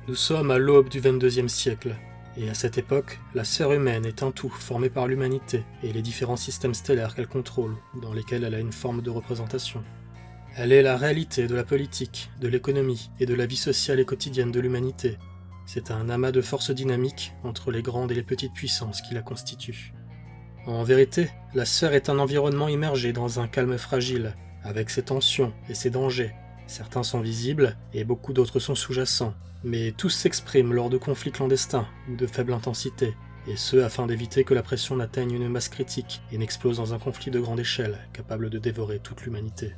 Nous sommes à l'aube du XXIe siècle, et à cette époque, la sphère humaine est un tout formé par l'humanité et les différents systèmes stellaires qu'elle contrôle, dans lesquels elle a une forme de représentation. Elle est la réalité de la politique, de l'économie et de la vie sociale et quotidienne de l'humanité. C'est un amas de forces dynamiques entre les grandes et les petites puissances qui la constituent. En vérité, la sphère est un environnement immergé dans un calme fragile, avec ses tensions et ses dangers. Certains sont visibles et beaucoup d'autres sont sous-jacents, mais tous s'expriment lors de conflits clandestins ou de faible intensité, et ce afin d'éviter que la pression n'atteigne une masse critique et n'explose dans un conflit de grande échelle, capable de dévorer toute l'humanité.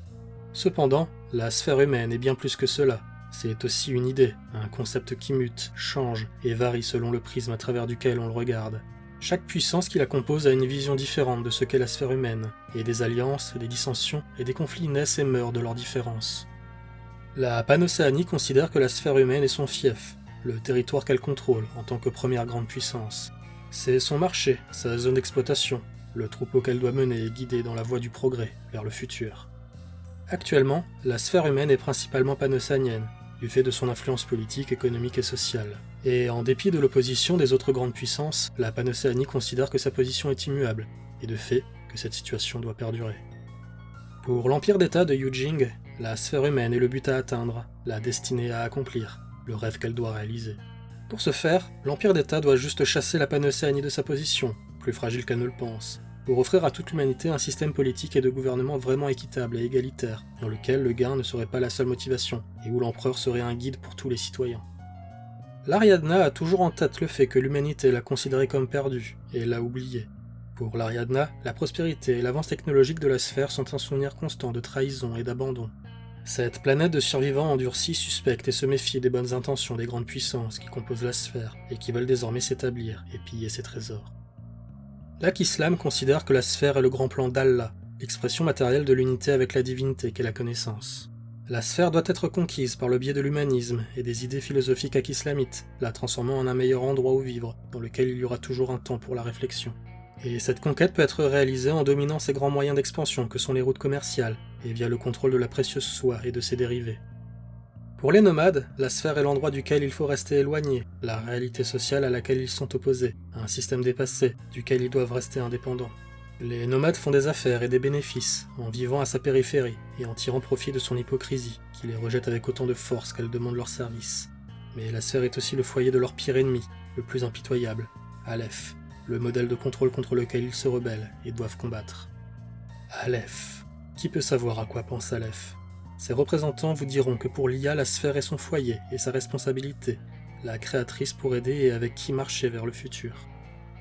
Cependant, la sphère humaine est bien plus que cela. C'est aussi une idée, un concept qui mute, change et varie selon le prisme à travers duquel on le regarde. Chaque puissance qui la compose a une vision différente de ce qu'est la sphère humaine, et des alliances, des dissensions et des conflits naissent et meurent de leurs différences. La Panocéanie considère que la sphère humaine est son fief, le territoire qu'elle contrôle en tant que première grande puissance. C'est son marché, sa zone d'exploitation, le troupeau qu'elle doit mener et guider dans la voie du progrès vers le futur. Actuellement, la sphère humaine est principalement panocéanienne, du fait de son influence politique, économique et sociale. Et en dépit de l'opposition des autres grandes puissances, la Panocéanie considère que sa position est immuable, et de fait que cette situation doit perdurer. Pour l'empire d'État de Yujing, la sphère humaine est le but à atteindre, la destinée à accomplir, le rêve qu'elle doit réaliser. Pour ce faire, l'empire d'État doit juste chasser la Panocéanie de sa position, plus fragile qu'elle ne le pense, pour offrir à toute l'humanité un système politique et de gouvernement vraiment équitable et égalitaire, dans lequel le gain ne serait pas la seule motivation, et où l'empereur serait un guide pour tous les citoyens. L'Ariadna a toujours en tête le fait que l'humanité l'a considérée comme perdue, et l'a oubliée. Pour l'Ariadna, la prospérité et l'avance technologique de la sphère sont un souvenir constant de trahison et d'abandon. Cette planète de survivants endurcis suspecte et se méfie des bonnes intentions des grandes puissances qui composent la sphère, et qui veulent désormais s'établir et piller ses trésors. L'Islam considère que la sphère est le grand plan d'Allah, l'expression matérielle de l'unité avec la divinité qu'est la connaissance. La sphère doit être conquise par le biais de l'humanisme et des idées philosophiques islamites, la transformant en un meilleur endroit où vivre, dans lequel il y aura toujours un temps pour la réflexion. Et cette conquête peut être réalisée en dominant ces grands moyens d'expansion que sont les routes commerciales, et via le contrôle de la précieuse soie et de ses dérivés. Pour les nomades, la sphère est l'endroit duquel il faut rester éloigné, la réalité sociale à laquelle ils sont opposés, un système dépassé, duquel ils doivent rester indépendants. Les nomades font des affaires et des bénéfices, en vivant à sa périphérie, et en tirant profit de son hypocrisie, qui les rejette avec autant de force qu'elle demande leur service. Mais la sphère est aussi le foyer de leur pire ennemi, le plus impitoyable, Aleph, le modèle de contrôle contre lequel ils se rebellent et doivent combattre. Aleph. Qui peut savoir à quoi pense Aleph ? Ses représentants vous diront que pour l'IA, la sphère est son foyer et sa responsabilité, la créatrice pour aider et avec qui marcher vers le futur.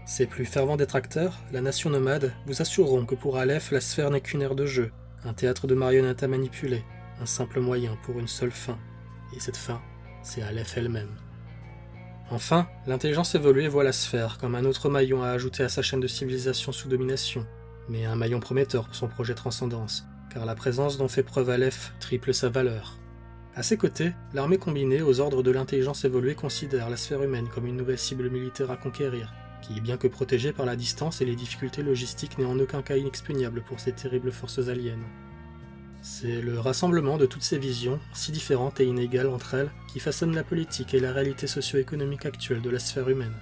Ses plus fervents détracteurs, la nation nomade, vous assureront que pour Aleph, la sphère n'est qu'une aire de jeu, un théâtre de marionnettes à manipuler, un simple moyen pour une seule fin. Et cette fin, c'est Aleph elle-même. Enfin, l'intelligence évoluée voit la sphère comme un autre maillon à ajouter à sa chaîne de civilisation sous domination, mais un maillon prometteur pour son projet Transcendance, car la présence dont fait preuve Aleph triple sa valeur. À ses côtés, l'armée combinée aux ordres de l'intelligence évoluée considère la sphère humaine comme une nouvelle cible militaire à conquérir, qui, bien que protégée par la distance et les difficultés logistiques, n'est en aucun cas inexpugnable pour ces terribles forces aliens. C'est le rassemblement de toutes ces visions, si différentes et inégales entre elles, qui façonne la politique et la réalité socio-économique actuelle de la sphère humaine.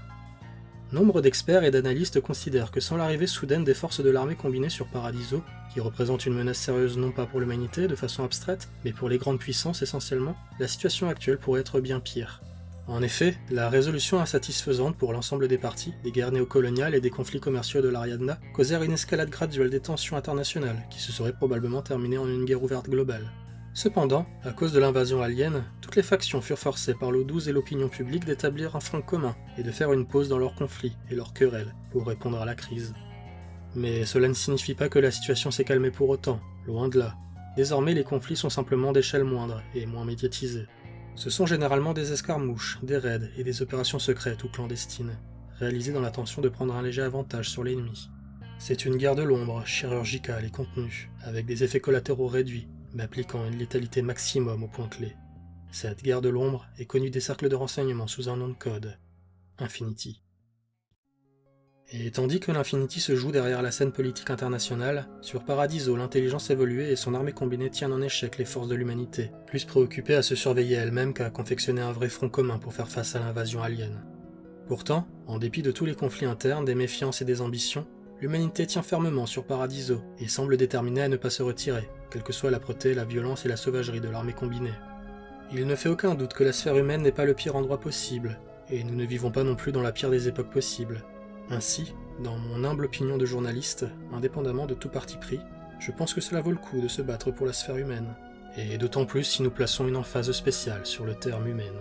Nombre d'experts et d'analystes considèrent que sans l'arrivée soudaine des forces de l'armée combinée sur Paradiso, qui représentent une menace sérieuse non pas pour l'humanité de façon abstraite, mais pour les grandes puissances essentiellement, la situation actuelle pourrait être bien pire. En effet, la résolution insatisfaisante pour l'ensemble des parties, des guerres néocoloniales et des conflits commerciaux de l'Ariadna causèrent une escalade graduelle des tensions internationales, qui se serait probablement terminée en une guerre ouverte globale. Cependant, à cause de l'invasion alien, toutes les factions furent forcées par l'eau douce et l'opinion publique d'établir un front commun et de faire une pause dans leurs conflits et leurs querelles pour répondre à la crise. Mais cela ne signifie pas que la situation s'est calmée pour autant, loin de là. Désormais, les conflits sont simplement d'échelle moindre et moins médiatisés. Ce sont généralement des escarmouches, des raids et des opérations secrètes ou clandestines, réalisées dans l'intention de prendre un léger avantage sur l'ennemi. C'est une guerre de l'ombre, chirurgicale et contenue, avec des effets collatéraux réduits, mais appliquant une létalité maximum aux points clés. Cette guerre de l'ombre est connue des cercles de renseignement sous un nom de code, Infinity. Et tandis que l'Infinity se joue derrière la scène politique internationale, sur Paradiso, l'intelligence évoluée et son armée combinée tiennent en échec les forces de l'humanité, plus préoccupées à se surveiller elles-mêmes qu'à confectionner un vrai front commun pour faire face à l'invasion alien. Pourtant, en dépit de tous les conflits internes, des méfiances et des ambitions, l'humanité tient fermement sur Paradiso et semble déterminée à ne pas se retirer, quelle que soit l'âpreté, la violence et la sauvagerie de l'armée combinée. Il ne fait aucun doute que la sphère humaine n'est pas le pire endroit possible, et nous ne vivons pas non plus dans la pire des époques possibles. Ainsi, dans mon humble opinion de journaliste, indépendamment de tout parti pris, je pense que cela vaut le coup de se battre pour la sphère humaine, et d'autant plus si nous plaçons une emphase spéciale sur le terme humaine.